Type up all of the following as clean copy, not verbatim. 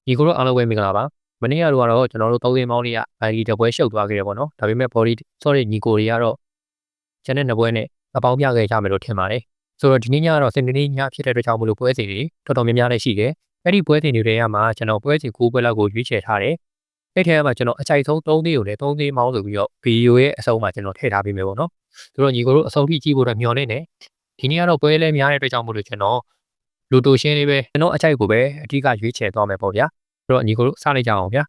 ဒီကိုတော့အားလုံးပဲမင်္ဂလာပါမနေ့ကတော့ကျွန်တော်တို့သုံးသိန်းပေါင်းလေးကဘိုင်ဒီတပွဲရှုပ်သွားခဲ့တယ်ပေါ့နော်ဒါပေမဲ့ body sorry ညီကိုတွေကတော့ကျန်တဲ့နှစ်ပွဲနဲ့အပေါင်းပြခဲ့ကြမယ်လို့ထင်ပါတယ်ဆိုတော့ဒီနေ့ညကတော့စနေနေ့ညဖြစ်တဲ့အတွက်ကြောင့်မလို့ပွဲစဉ်တွေတော်တော်များများလည်းရှိတယ်အဲ့ဒီပွဲစဉ်တွေကမှကျွန်တော်ပွဲစဉ်9ပွဲလောက်ကိုရွေးချယ်ထားတယ်အဲ့ထဲမှာကျွန်တော်အကြိုက်ဆုံး3သိန်းကိုလည်း3သိန်းပေါင်းဆိုပြီးတော့ဗီဒီယိုရဲ့အဆုံးမှာကျွန်တော်ထည့်ထားပေးမယ်ပေါ့နော်ဆိုတော့ညီကိုတို့အဆုံးထိကြည့်ဖို့တော့မျှော်လင့်နေဒီနေ့ကတော့ပွဲလည်းများတဲ့အတွက်ကြောင့်မလို့ကျွန်တော်လူတိုရှင်းလေးပဲကျွန်တော်အကြိုက်ကိုပဲအဓိကရွေးချယ်သွားမယ်ပေါ့ဗျာဆိုတော့ညီကိုတို့စလိုက်ကြအောင်ဗျာ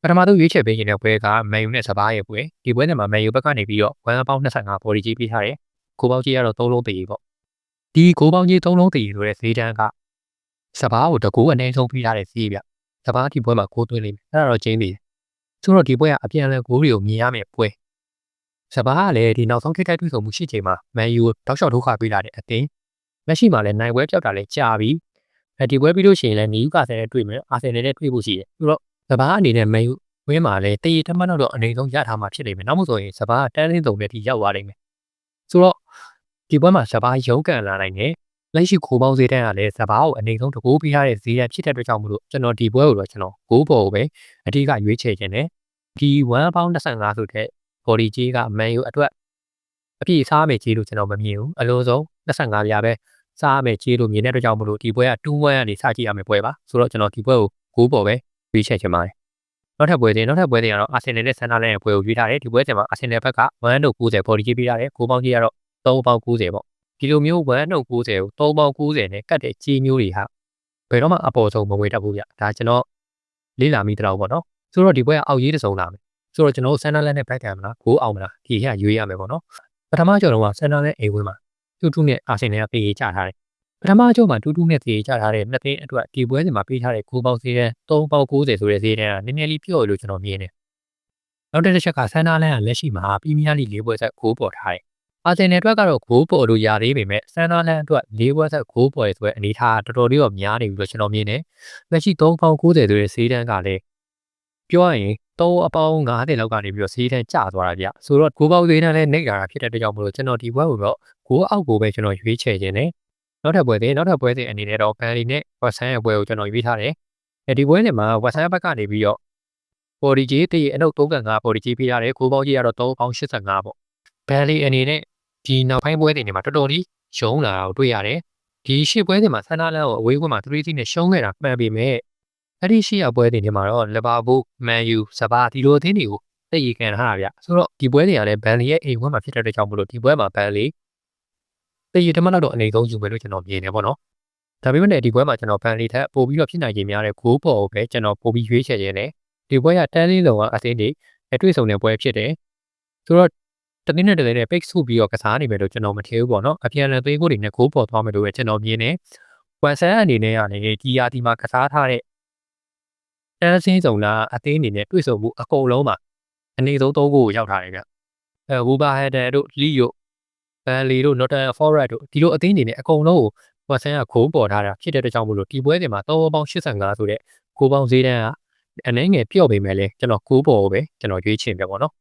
ပထမဆုံးရွေးချယ်ပေးနေတဲ့ပွဲကမန်ယူနဲ့စပါးရဲ့ပွဲဒီပွဲထဲမှာမန်ယူဘက်ကနေပြီးတော့1ပေါင်း25ဘော်ဒီကြီးပေးထားတယ်ကိုပေါင်းကြီးကတော့3လုံးတည်ပေါ့ဒီကိုပေါင်းကြီး3လုံးတည်ဆိုတဲ့ဈေးတန်းကစပါးကိုတကူအနည်းဆုံးပေးထားတဲ့ဈေးဗျစပါးဒီပွဲမှာကိုသွင်းလိမ့်မယ်အဲ့ဒါတော့ကျင်းသေးတယ်ဆိုတော့ဒီပွဲကအပြန်အလှန်ဂိုးတွေကိုမြင်ရမယ်ပွဲစပါးကလည်းဒီနောက်ဆုံးထိခိုက်တွေ့ဆုံမှုရှိချိန်မှာမန်ယူတောက်လျှောက်ဒုက္ခပေးလာတဲ့အသင်းလက်ရှိမှာလည်းနိုင်ပွဲပြောက်တာလည်းကြာပြီဒီပွဲပြီးလို့ရှိရင်လည်းနီယူကာဆယ်နဲ့တွေ့မယ်အာဆင်နယ်နဲ့တွေ့ဖို့ရှိတယ်ဆိုတော့စပါးအနေနဲ့မန်ယူဝင်းမှာလည်းတည်ရထမတော့အနေဆုံးရထားမှာဖြစ်နေမယ်နောက်မှဆိုရင်စပါးတန်းလင်းစုံနဲ့ဒီရောက်သွားနိုင်မယ်ဆိုတော့ဒီပွဲမှာစပါးရုံးကန်လာနိုင်တယ်လက်ရှိခိုးပေါင်းဈေးတန်းကလည်းစပါးကိုအနေဆုံးတကူပေးထားတဲ့ဈေးတန်းဖြစ်တဲ့အတွက်ကြောင့်မလို့ကျွန်တော်ဒီပွဲကိုတော့ကျွန်တော်9ပေါ်ကိုပဲအဓိကရွေးချယ်ခြင်းနဲ့ဒီ1ပေါင်း25ဆိုတဲ့ body ကြီးကမန်ယူအတွက်အပြည့်စားမယ်ကြီးလို့ကျွန်တော်မမြင်ဘူးအလုံးစုံ25ပြားပဲစားမယ်ကြီးလို့မြင်တဲ့အတွက်ကြောင့်မလို့ဒီပွဲက2-1ကနေစကြည့်ရမယ်ပွဲပါဆိုတော့ကျွန်တော်ဒီပွဲကို9ပေါ်ပဲရွေးချယ်ချင်ပါတယ်နောက်ထပ်ပွဲတွေကတော့အာဆင်နယ်နဲ့ဆန်နာလန်ရဲ့ပွဲကိုရွေးထားတယ်ဒီပွဲချိန်မှာအာဆင်နယ်ဘက်က1တို့90 body ကြီးပေးထားတယ်9ပေါင်းကြီးကတော့3ပေါင်း90ပေါ့ဒီလိုမျိုး1တို့90ကို3ပေါင်း90နဲ့ကတ်တဲ့ကြီးမျိုးတွေဟာဘယ်တော့မှအပေါ်ဆုံးမဝေတတ်ဘူးဗျဒါကျွန်တော်လေးလာမိတော့ပေါ့နော်ဆိုတော့ဒီပွဲကအောက်ရေးတစ်စုံလာမယ်ဆိုတော့ကျွန်တော်ဆန်နာလန်နဲ့ဘက်ကန်မလား9အောင်မလားဒီကရွေးရမယ်ပေါ့နော်ပထမကြော်တော့ဆန်နာလန်အိမ်ဝင်းမှာတူနဲ့အာဆင်နယ်ကပေးချထားတယ်ပထမကြော်မှာတူနဲ့ပေးချထားတဲ့နှစ်သိန်းအတွက်ဒီပွဲစဉ်မှာပေးထားတဲ့9ပေါင်းဈေးတန်း3ပေါင်း90ဆိုတဲ့ဈေးတန်းကနည်းနည်းလေးပြော့လို့ကျွန်တော်မြင်တယ်နောက်တစ်ချက်ကဆန်နာလန်ကလက်ရှိမှာပရီးမီးယားလိ4ပွဲဆက်9ပေါ်ထားတယ်အာဆင်နယ်အတွက်ကတော့9ပေါ်လို့ရသေးပေမဲ့ဆန်နာလန်အတွက်4ပွဲဆက်9ပေါ်ရဆိုတဲ့အနေထားတော်တော်လေးတော့များနေပြီလို့ကျွန်တော်မြင်တယ်လက်ရှိ3ပေါင်း90ဆိုတဲ့ဈေးတန်းကလည်းပြောရရင်3အပေါင်း90လောက်ကနေပြီးတော့ဈေးတန်းကျသွားတာဗျဆိုတော့9ပေါင်းဈေးတန်းလည်းနှိပ်လာတာဖြစ်တဲ့အတွက်ကြောင့်မလို့ကျွန်တော်ဒီဘက်ကိုတော့9အောက်ကိုပဲကျွန်တော်ရွေးချယ်ခြင်းနဲ့နောက်ထပ်ပွဲစဉ်အနေနဲ့တော့ဘန်လီနဲ့ဝက်ဆန်ရဲ့ပွဲကိုကျွန်တော်ရွေးထားတယ်ဒီပွဲစဉ်မှာဝက်ဆန်ဘက်ကနေပြီးတော့ဘော်ဒီကြီးတည်အနုပ်35ဘော်ဒီကြီးပေးထားတယ်9ပေါင်းကြီးကတော့3ပေါင်း85ပေါ့ဘန်လီအနေနဲ့ဒီနောက်ပိုင်းပွဲစဉ်တွေမှာတော်တော်လေးရှုံးလာတာကိုတွေ့ရတယ်ဒီရှစ်ပွဲစဉ်မှာဆန်နာလန်ကိုအဝေးကွင်းမှာ3-0နဲ့ရှုံးခဲ့တာမှန်ပေမဲ့အဲ့ဒီရှေ့ရပွဲတွေမှာတော့လီဗာပူးမန်ယူစပါးဒီလိုအသင်းတွေကိုသိရကန်ထားတာဗျဆိုတော့ဒီပွဲတွေကလည်းဘန်လီရဲ့အိမ်ဝင်းမှာဖြစ်တဲ့အတွက်ကြောင့်မလို့ဒီပွဲမှာဘန်လီသိရထမတော့အနေဆုံးယူမယ်လို့ကျွန်တော်မြင်နေပေါ့နော်ဒါပေမဲ့ဒီပွဲမှာကျွန်တော်ဘန်လီထက်ပို့ပြီးတော့ဖြစ်နိုင်ခြင်းများတဲ့9ပေါ်ကိုပဲကျွန်တော်ပို့ပြီးရွေးချယ်ခြင်းနဲ့ဒီပွဲကတန်းလေးလုံးကအသင်းတွေအတွေ့အဆုံတဲ့ပွဲဖြစ်တယ်ဆိုတော့တနည်းနဲ့ပိတ်ဆို့ပြီးတော့ကစားနေမယ်လို့ကျွန်တော်မထင်ဘူးပေါ့နော်အပြန်အလှန်သွေးကိုတွေနဲ့9ပေါ်သွားမယ်လို့ပဲကျွန်တော်မြင်နေဝမ်ဆန်အနေနဲ့ကနေဒီယာဒီမှာကစားထားတဲ့တန်းစင်းစုံလားအသင်းအနေနဲ့တွေ့ဆုံမှုအကုန်လုံးမှာအနေဆုံး3ခုကိုရောက်ထားတယ်ဗျဝူဘာဟက်ဒန်တို့လီယိုဘန်လီတို့နော်တန်ဖော်ရက်တို့ဒီလိုအသင်းအနေနဲ့အကုန်လုံးကိုဝက်ဆန်ကခိုးပေါ်ထားတာဖြစ်တဲ့အတွက်ကြောင့်မို့လို့ဒီပွဲစဉ်မှာ3ပေါင်း85ဆိုတဲ့9ပေါင်းဈေးတန်းကအနည်းငယ်ပြော့ပေမဲ့လည်းကျွန်တော်9ပေါ်ကိုပဲကျွန်တော်ရွေးချယ်ပြပေါ့နော်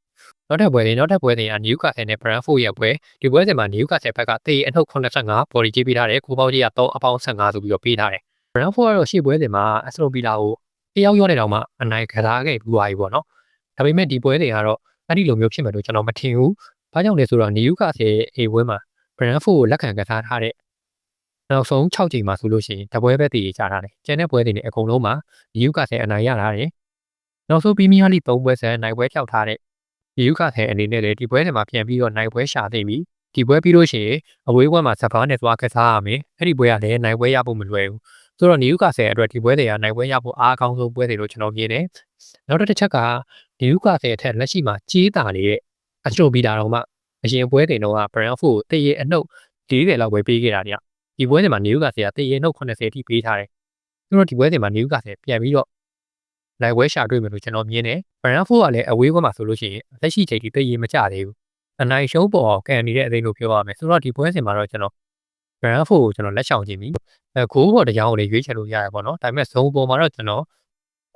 နောက်ထပ်ပွဲတွေကနယူကာဆယ်နဲ့ဘရန်ဖို့ရဲ့ပွဲဒီပွဲစဉ်မှာနယူကာဆယ်ဘက်ကတေးအနှုတ်85ဘော်ဒီကြီးပေးထားတယ်9ပေါင်းကြီးက3အပေါင်း15ဆိုပြီးတော့ပေးထားတယ်ဘရန်ဖို့ကတော့ရှေ့ပွဲစဉ်မှာအစလိုပီလာကိုတယောက်ရောနေတော့မှအနိုင်ကစားခဲ့ပြီးသွားပြီပေါ့နော်ဒါပေမဲ့ဒီပွဲတွေကတော့အဲ့ဒီလိုမျိုးဖြစ်မယ်လို့ကျွန်တော်မထင်ဘူးဘာကြောင့်လဲဆိုတော့နယူကာဆယ်အိမ်ဝင်းမှာဘရန်ဖို့ကိုလက်ခံကစားထားတဲ့နောက်ဆုံး6ချိန်မှာဆိုလို့ရှိရင်တပွဲပဲတည်ကြထားတယ်ကျန်တဲ့ပွဲတွေနဲ့အကုန်လုံးမှာနယူကာဆယ်အနိုင်ရလာတယ်နောက်ဆုံးပရီးမီးယားလိ3ပွဲဆက်နိုင်ပွဲဖြောက်ထားတဲ့နယူကာဆယ်အနေနဲ့လည်းဒီပွဲတွေမှာပြန်ပြီးတော့နိုင်ပွဲရှာသိပြီဒီပွဲပြီးလို့ရှိရင်အဝေးကွက်မှာစပါးနဲ့သွားကစားရမယ်အဲ့ဒီပွဲကလည်းနိုင်ပွဲရဖို့မလွယ်ဘူးဆိုတော့နယူကာဆယ်အတွက်ဒီပွဲတွေကနိုင်ပွဲရဖို့အားအကောင်းဆုံးပွဲတွေလို့ကျွန်တော်မြင်တယ်နောက်တစ်ချက်ကနယူကာဆယ်အထက်လက်ရှိမှာကြေးတာနေတဲ့အစတိုဘီတာတော့မှအရင်ပွဲတွေတော့ဘရန်ဖို့တရေအနှုတ်40လောက်ပဲပေးခဲ့တာတရားဒီပွဲတွေမှာနယူကာဆယ်ကတရေနှုတ်80အထိပေးထားတယ်ဆိုတော့ဒီပွဲတွေမှာနယူကာဆယ်ပြန်ပြီးတော့နိုင်ပွဲရှာတွေ့မယ်လို့ကျွန်တော်မြင်တယ်ဘရန်ဖို့ကလည်းအဝေးကွက်မှာဆိုလို့ရှိရင်လက်ရှိချိန်ထိတရေမကြသေးဘူးအနိုင်ရှုံးပေါ်ကန်နေတဲ့အသိလို့ပြောရမယ်ဆိုတော့ဒီပွဲစဉ်မှာတော့ကျွန်တော်ဘရန်ဖို့ကိုကျွန်တော်လက်ဆောင်ကြည့်ပြီဂိုးပေါ်တရားကိုလည်းရွေးချယ်လို့ရတယ်ပေါ့နော်ဒါပေမဲ့ဇုံပေါ်မှာတော့ကျွန်တော်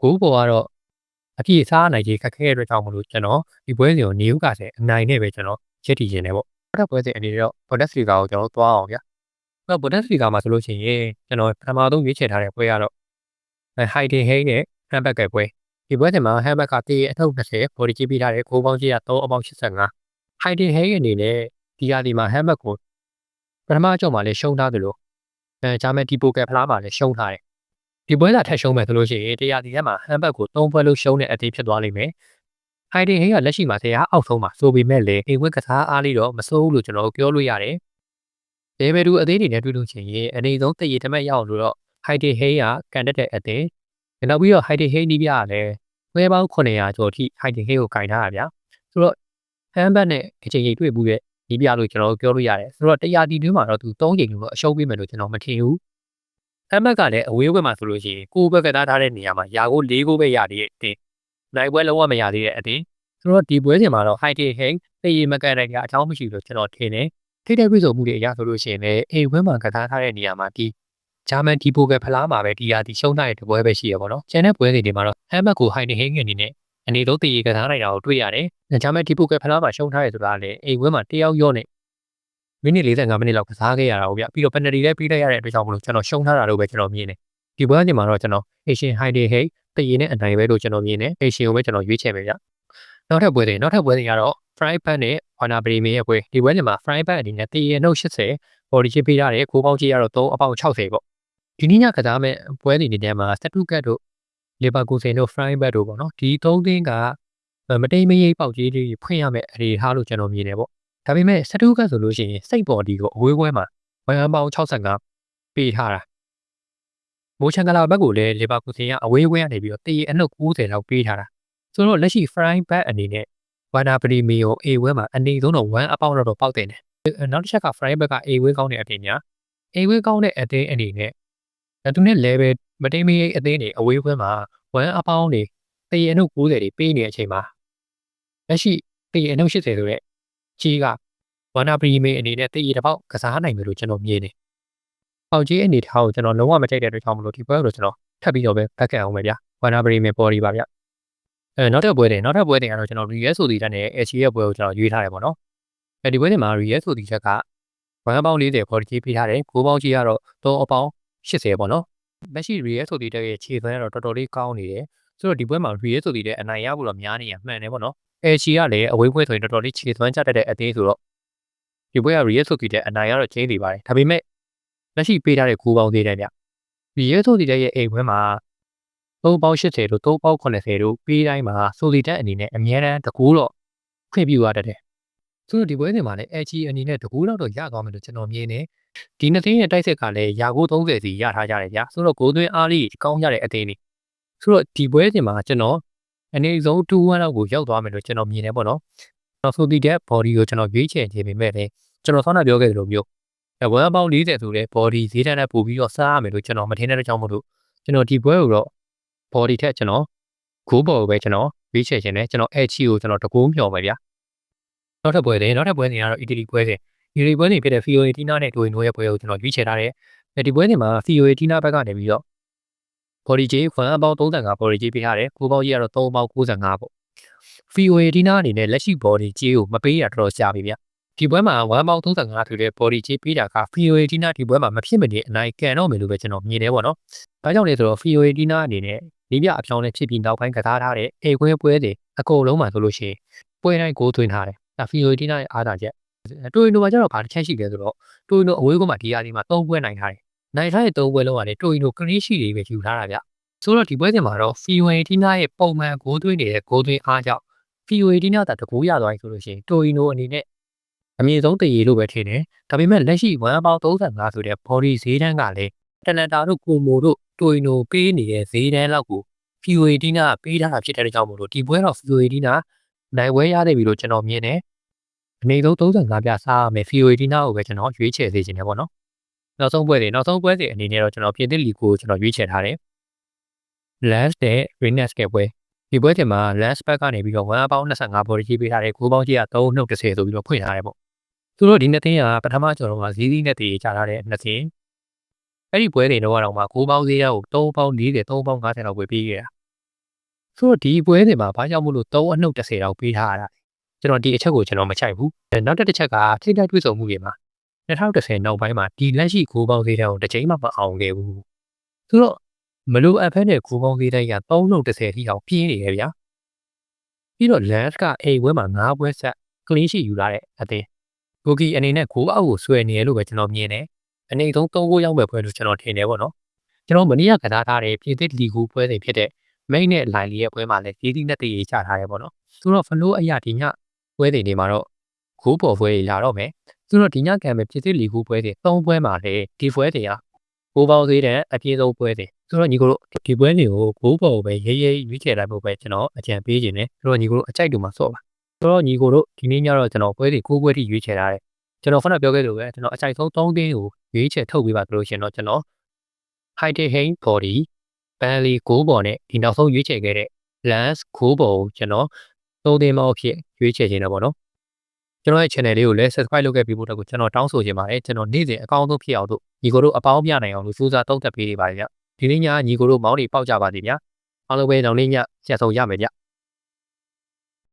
ဂိုးပေါ်ကတော့အပြည့်စားနိုင်ကြီးခက်ခဲတဲ့အတွက်ကြောင့်မလို့ကျွန်တော်ဒီပွဲစဉ်ကိုနယူကာဆယ်အနိုင်နဲ့ပဲကျွန်တော်ရက်တည်ခြင်းနဲ့ပေါ့နောက်ပွဲစဉ်အနေနဲ့တော့ဘော်ဒက်စလီကာကိုကျွန်တော်သွားအောင်ဗျာဘော်ဒက်စလီကာမှာဆိုလို့ရှိရင်ကျွန်တော်ပထမဆုံးရွေးချယ်ထားတဲ့ပွဲကတော့ Hiding Hay နဲ့ Handback ကပွဲဒီပွဲစဉ်မှာ Handback ကတေးအထုပ်20 body ကြီးပေးထားတဲ့ကိုပေါင်းကြီးက3အပေါင်း85 Hiding Hay အနေနဲ့ဒီရာဒီမှာ Handback ကိုပထမအကြောင်းမှာလည်းရှုံးထားသလိုဂျာမန်ဒီပိုကယ်ဖလားမှာလည်းရှုံးထားတယ်ဒီပွဲကထက်ရှုံးမယ်ဆိုလို့ရှိရင်တရားဒီထဲမှာ Handback ကို3ပွဲလို့ရှုံးတဲ့အသေးဖြစ်သွားလိမ့်မယ်Hiding Hay ကလက်ရှိမှာတရားအောက်ဆုံးမှာဆိုပေမဲ့လည်းအိမ်ဝက်ကစားအားလေးတော့မစိုးဘူးလို့ကျွန်တော်ပြောလို့ရတယ်လေဘယ်သူအသေးတွေနဲ့တွေ့လို့ချင်းရင်အနေဆုံးတည်ရတမက်ရအောင်လို့တော့ Hiding Hay ကကန်တက်တဲ့အသေးနောက်ပြီးတော့ Hiding Hay နီးပြရတယ်ခွဲပေါင်း900ကျော်ထိ Hiding Hay ကိုကင်ထားရဗျာဆိုတော့ Handback နဲ့အချိန်ကြီးတွေ့ဘူးရဲ့နီးပြလို့ကျွန်တော်ပြောလို့ရတယ်ဆိုတော့တရားဒီတွင်းမှာတော့သူ3ချိန်လို့အရှုံးပေးမယ်လို့ကျွန်တော်မထင်ဘူး Handback ကလည်းအဝေးဘက်မှာဆိုလို့ရှိရင်ကိုယ့်ဘက်ကသားထားတဲ့နေရာမှာယာကို4ကိုပဲရသေးတဲ့အတင်းနိုင်ပွဲလုံးဝမရသေးတဲ့အတင်းဆိုတော့ဒီပွဲစဉ်မှာတော့ Hiding Hay တည်ရမကန်နိုင်တဲ့အကြောင်းမရှိလို့ကျွန်တော်ထင်တယ်ထိတဲ့ပြည်စုံမှုတွေအရဆိုလို့ရှိရင်လည်းအိမ်ဝင်းမှာကစားထားတဲ့နေရာမှာဒီဂျာမန်ဒီပိုကယ်ဖလားမှာပဲဒီရာဒီရှုံးထားတဲ့တပွဲပဲရှိရပါတော့ကျန်တဲ့ပွဲတွေမှာတော့ Handback ကို Hiding Hay အနေနဲ့အနေတော့တည်ရကစားနိုင်တာကိုတွေ့ရတယ်ဂျာမန်ဒီပိုကယ်ဖလားမှာရှုံးထားရဆိုတာလည်းအိမ်ဝင်းမှာတယောက်ရော့နေမိနစ်45မိနစ်လောက်ကစားခဲ့ရတာဟုတ်ဗျပြီးတော့ penalty လည်းပေးလိုက်ရတဲ့အတွက်ကြောင့်မလို့ကျွန်တော်ရှုံးထားတာလို့ပဲကျွန်တော်မြင်တယ်ဒီပွဲချိန်မှာတော့ကျွန်တော် Asian Hiding Hay တည်ရနဲ့အနိုင်ပဲလို့ကျွန်တော်မြင်တယ် Asian ကိုပဲကျွန်တော်ရွေးချယ်မယ်ဗျနောက်ထပ်ပွဲတွေကတော့ Fry Pan နဲ့ Wana Bremen ရဲ့ပွဲဒီပွဲချိန်မှာ Fry Pan အနေနဲ့တည်ရနှုတ်80 body ချပေးထားတယ်ကိုပေါင်းကြီးကတော့3အပေါင်း60ပေါ့ဒီနေ့ညကစားမဲ့ပွဲတွေနေထဲမှာ Stuttgart တို့ Leverkusen တို့ Freiburg တို့ပေါ့နော်ဒီ3သင်းကမတိမ်မရိပ်ပေါက်ကြီးတွေဖွင့်ရမယ့်အနေထားလို့ကျွန်တော်မြင်တယ်ပေါ့ဒါပေမဲ့ Stuttgart ဆိုလို့ရှိရင်စိတ်ပေါ်ဒီကိုအဝေးပွဲမှာ1ပေါင်း65ပေးထားတာမိုးချန်ကလာဘက်ကိုလည်း Leverkusen ကအဝေးပွဲကနေပြီးတော့တည်ရအနှုတ်90လောက်ပေးထားတာဆိုတော့လက်ရှိ Freiburg အနေနဲ့ Wana Bremen ကို A ဝဲမှာအနေဆုံးတော့1အပေါင်းတော့ပေါက်တယ်နောက်တစ်ချက်က Freiburg က A ဝဲကောင်းတဲ့အပြင်ညာ A ဝဲကောင်းတဲ့အသင်းအနေနဲ့သူနဲ့ level မတိမ်မရိပ်အသင်းတွေအဝေးပွဲမှာ1အပေါင်းတွေတည်ရအနှုတ်90တွေပေးနေတဲ့အချိန်မှာလက်ရှိတည်ရအနှုတ်80ဆိုတဲ့ကြီးက Wana Bremen အနေနဲ့တည်ရတစ်ပေါက်ကစားနိုင်မယ်လို့ကျွန်တော်မြင်တယ်ပေါက်ကြီးအနေထားကိုကျွန်တော်လုံးဝမကြိုက်တဲ့အတွက်ကြောင့်မလို့ဒီပွဲကိုကျွန်တော်ထပ်ပြီးတော့ပဲဘက်ကအောင်မယ်ဗျာ Wana Bremen ပေါ်ဒီပါဗျာနောက်ထပ်ပွဲတွေကတော့ကျွန်တော် Real ဆိုတဲ့တက်နဲ့ AC ရဲ့ပွဲကိုကျွန်တော်ရွေးထားတယ်ပေါ့နော်ဒီပွဲတွေမှာ Real ဆိုတဲ့ချက်က1ပေါင်း40 body ကြီးပေးထားတယ်9ပေါင်းကြီးကတော့3အပေါင်း80ပေါ့နော်လက်ရှိ Real ဆိုတဲ့တက်ရဲ့ခြေသွမ်းကတော့တော်တော်လေးကောင်းနေတယ်ဆိုတော့ဒီပွဲမှာ Real ဆိုတဲ့အနိုင်ရဖို့တော့များနေရမှန်တယ်ပေါ့နော် AC ကလည်းအဝေးပွဲဆိုရင်တော်တော်လေးခြေသွမ်းကျတတ်တဲ့အသေးဆိုတော့ဒီပွဲက Real ဆိုတဲ့အနိုင်ရတော့ကျင်းနေပါတယ်ဒါပေမဲ့လက်ရှိပေးထားတဲ့9ပေါင်းသေးတယ်ဗျ Real ဆိုတဲ့ရဲ့အိမ်ပွဲမှာ3ပေါင်း80တို့3ပေါင်း80တို့ပေးတိုင်းမှာဆိုလီတက်အနေနဲ့အများအားတကူတော့ခွင့်ပြုရတတ်တယ်ဆိုတော့ဒီပွဲစဉ်မှာလည်း HG အနေနဲ့တကူတော့ရသွားမယ်လို့ကျွန်တော်မြင်နေဒီနှစ်သင်းရဲ့တိုက်စစ်ကလည်းရာကို30စီရထားကြတယ်ဗျာဆိုတော့ဂိုးသွင်းအားလေးကောင်းကြတဲ့အသင်းတွေဆိုတော့ဒီပွဲစဉ်မှာကျွန်တော်အနေဆုံး2-1လောက်ကိုရောက်သွားမယ်လို့ကျွန်တော်မြင်နေပေါ့နော်ဆိုလီတက် body ကိုကျွန်တော်ရွေးချယ်ခြင်းပေမဲ့လည်းကျွန်တော်ဆောင်းတာပြောခဲ့သလိုမျိုး1ပေါင်း40ဆိုတဲ့ body ဈေးတန်းနဲ့ပို့ပြီးတော့စားရမယ်လို့ကျွန်တော်မထင်တဲ့အကြောင်းမို့လို့ကျွန်တော်ဒီပွဲကိုတော့ body ထက်ကျွန်တော်ဂိုးပေါ်ကိုပဲကျွန်တော်ရွေးချယ်ခြင်းနဲ့ကျွန်တော် HG ကိုကျွန်တော်တကူးမျှော်ပါဗျာနောက်ထပ်ပွဲတွေကတော့အီတလီပွဲစဉ်ဖြစ်တဲ့ Fiorentina နဲ့ Torino ရဲ့ပွဲကိုကျွန်တော်ရွေးချယ်ထားတယ်ဒီပွဲစဉ်မှာ Fiorentina ဘက်ကနေပြီးတော့ body ကြီး1ပေါင်း35 body ကြီးပေးထားတယ်9ပေါင်းကြီးကတော့3ပေါင်း95ပေါ့ Fiorentina အနေနဲ့လက်ရှိ body ကြီးကိုမပေးရတော်ကြာပြီဗျဒီပွဲမှာ1ပေါင်း35ဆိုတဲ့ body ကြီးပေးတာက Fiorentina ဒီပွဲမှာမဖြစ်မနေအနိုင်ကန်တော့မယ်လို့ပဲကျွန်တော်မြင်တယ်ပေါ့နော်ဒါကြောင့်လေဆိုတော့ Fiorentina အနေနဲ့ဒီပြအပြောင်းလဲဖြစ်ပြီးနောက်ပိုင်းကစားထားတဲ့အိမ်ခွဲပွဲတွေအကုန်လုံးမှာဆိုလို့ရှိရင်ပွဲတိုင်းကိုသွင်းထားတယ်ဒါ Fiorentina ရဲ့အားသာချက်တိုရီနိုမှာကျတော့ဘာတစ်ချက်ရှိလဲဆိုတော့တိုရီနိုအဝေးကွင်းမှာဒီရာဒီမှာ3ပွဲနိုင်ထားတယ်နိုင်ထားတဲ့3ပွဲလုံးကလည်းတိုရီနိုကလေးရှိတွေပဲယူထားတာဗျဆိုတော့ဒီပွဲစဉ်မှာတော့ Fiorentina ရဲ့ပုံမှန်ဂိုးသွင်းနေတဲ့ဂိုးသွင်းအားကြောင့် Fiorentina တကူရသွားပြီဆိုလို့ရှိရင်တိုရီနိုအနေနဲ့အမြင့်ဆုံးတည်ရလို့ပဲထင်တယ်ဒါပေမဲ့လက်ရှိ1ပေါင်း35ဆိုတဲ့ body ဈေးတန်းကလည်းတနန်တာတို့ကိုမိုတို့တိုရီနိုပေးနေတဲ့ဈေးတန်းလောက်ကို Fiorentina ပေးထားတာဖြစ်တဲ့ကြောင့်မို့လို့ဒီပွဲတော့ Fiorentina နိုင်ပွဲရသေးပြီလို့ကျွန်တော်မြင်တယ်အနေဆုံး35ပြစားရမယ် Fiorentina ကိုပဲကျွန်တော်ရွေးချယ်စေချင်တယ်ပေါ့နော်နောက်ဆုံးပွဲတွေအနေနဲ့တော့ကျွန်တော်ပြင်သစ်လီကိုကျွန်တော်ရွေးချယ်ထားတယ် Lens နဲ့ Rennes ကပွဲဒီပွဲချိန်မှာ Lens ဘက်ကနေပြီးတော့1ပေါင်း25 body ကြီးပေးထားတယ်9ပေါင်းကြီးက3နှုတ်30ဆိုပြီးတော့ဖွင့်ထားတယ်ပေါ့သူတို့ဒီနှစ်သင်းကပထမကျွန်တော်ကဈေးသီးနဲ့တည်ချထားတဲ့နှစ်သင်းအဲ့ဒီပွဲတွေတော့မှ9ပေါင်းဈေးကို3ပေါင်း40 3ပေါင်း50လောက်ပဲပေးခဲ့တာဆိုတော့ဒီပွဲတွေမှာဘာကြောင့်မို့လို့3အနှုတ်30လောက်ပေးထားရတာကျွန်တော်ဒီအချက်ကိုကျွန်တော်မချိုက်ဘူးနောက်တစ်ချက်ကထိတိုက်တွေ့ဆုံမှုတွေမှာ2010နောက်ပိုင်းမှာဒီလက်ရှိ9ပေါင်းဈေးတန်းကိုတစ်ချိန်မှမအောင်ခဲ့ဘူးဆိုတော့ မလိုအပ်ဖက်နဲ့ကိုပေါင်းသေးတိုင်းက3လုံး30ထိအောင်ပြင်းနေတယ်ဗျာပြီးတော့ Lens ကအိမ်ဝဲမှာ9ပွဲဆက် clean sheet ယူလာတဲ့အသင်းကိုကီအနေနဲ့ကိုအောက်ကိုဆွဲနေရလို့ပဲကျွန်တော်မြင်တယ်အနေဆုံး3ဂိုးရောက်ပဲပွဲလို့ကျွန်တော်ထင်တယ်ပေါ့နော်ကျွန်တော်မနေ့ကကစားထားတဲ့ပြည်သစ်လီဂူပွဲတွေဖြစ်တဲ့မိတ်နဲ့လိုင်လီရဲ့ပွဲမှာလည်းရေးသီးနဲ့တည်ရေးချထားတယ်ပေါ့နော်ဆိုတော့ဖလိုးအရာဒီညပွဲတွေနေမှာတော့ဂိုးပေါ်ပွဲတွေလာတော့မယ်ဆိုတော့ဒီညကံပဲပြည်သစ်လီဂူပွဲတွေ3ပွဲမှာလေဒီပွဲတွေကဂိုးပေါင်းသေးတဲ့အပြည့်ဆုံးပွဲတွေဆိုတော့ညီကိုတို့ဒီပွဲတွေကိုဂိုးပေါ်ပဲရေးရေးရွေးချယ်လိုက်ဖို့ပဲကျွန်တော်အကြံပေးခြင်းနဲ့ဆိုတော့ညီကိုတို့အကြိုက်တူမှာစော့ပါဆိုတော့ညီကိုတို့ဒီနေ့ညတော့ကျွန်တော်ပွဲတွေ9ပွဲထိရွေးချယ်ထားတယ်ကျွန်တော်ခုနပြောခဲ့လို့ပဲကျွန်တော်အကြိုက်ဆုံး3သင်းကိုရွေးချယ်ထုတ်ပေးပါဆိုလို့ရှင်တော့ကျွန်တော် High Hain Body Bally ဂိုးပေါ်နဲ့ဒီနောက်ဆုံးရွေးချယ်ခဲ့တဲ့ Lens ဂိုးပေါ်ကိုကျွန်တော်3သင်းမောက်ဖြစ်ရွေးချယ်ခြင်းတော့ပေါ့နော်ကျွန်တော်ရဲ့ channel လေးကိုလည်း subscribe လုပ်ခဲ့ပြီးဖို့တော့ကျွန်တော်တောင်းဆိုချင်ပါတယ်ကျွန်တော်နေ့စဉ်အကောင်းဆုံးဖြစ်အောင်လို့ညီကိုတို့အပေါင်းပြနိုင်အောင်လို့စူးစမ်းတုံးသက်ပေးနေပါတယ်ဗျဒီနေ့ညညီကိုတို့မောင်းနေပေါက်ကြပါသေးဗျအားလုံးပဲနောက်နေ့ညဆက်ဆုံးရမယ်ဗျ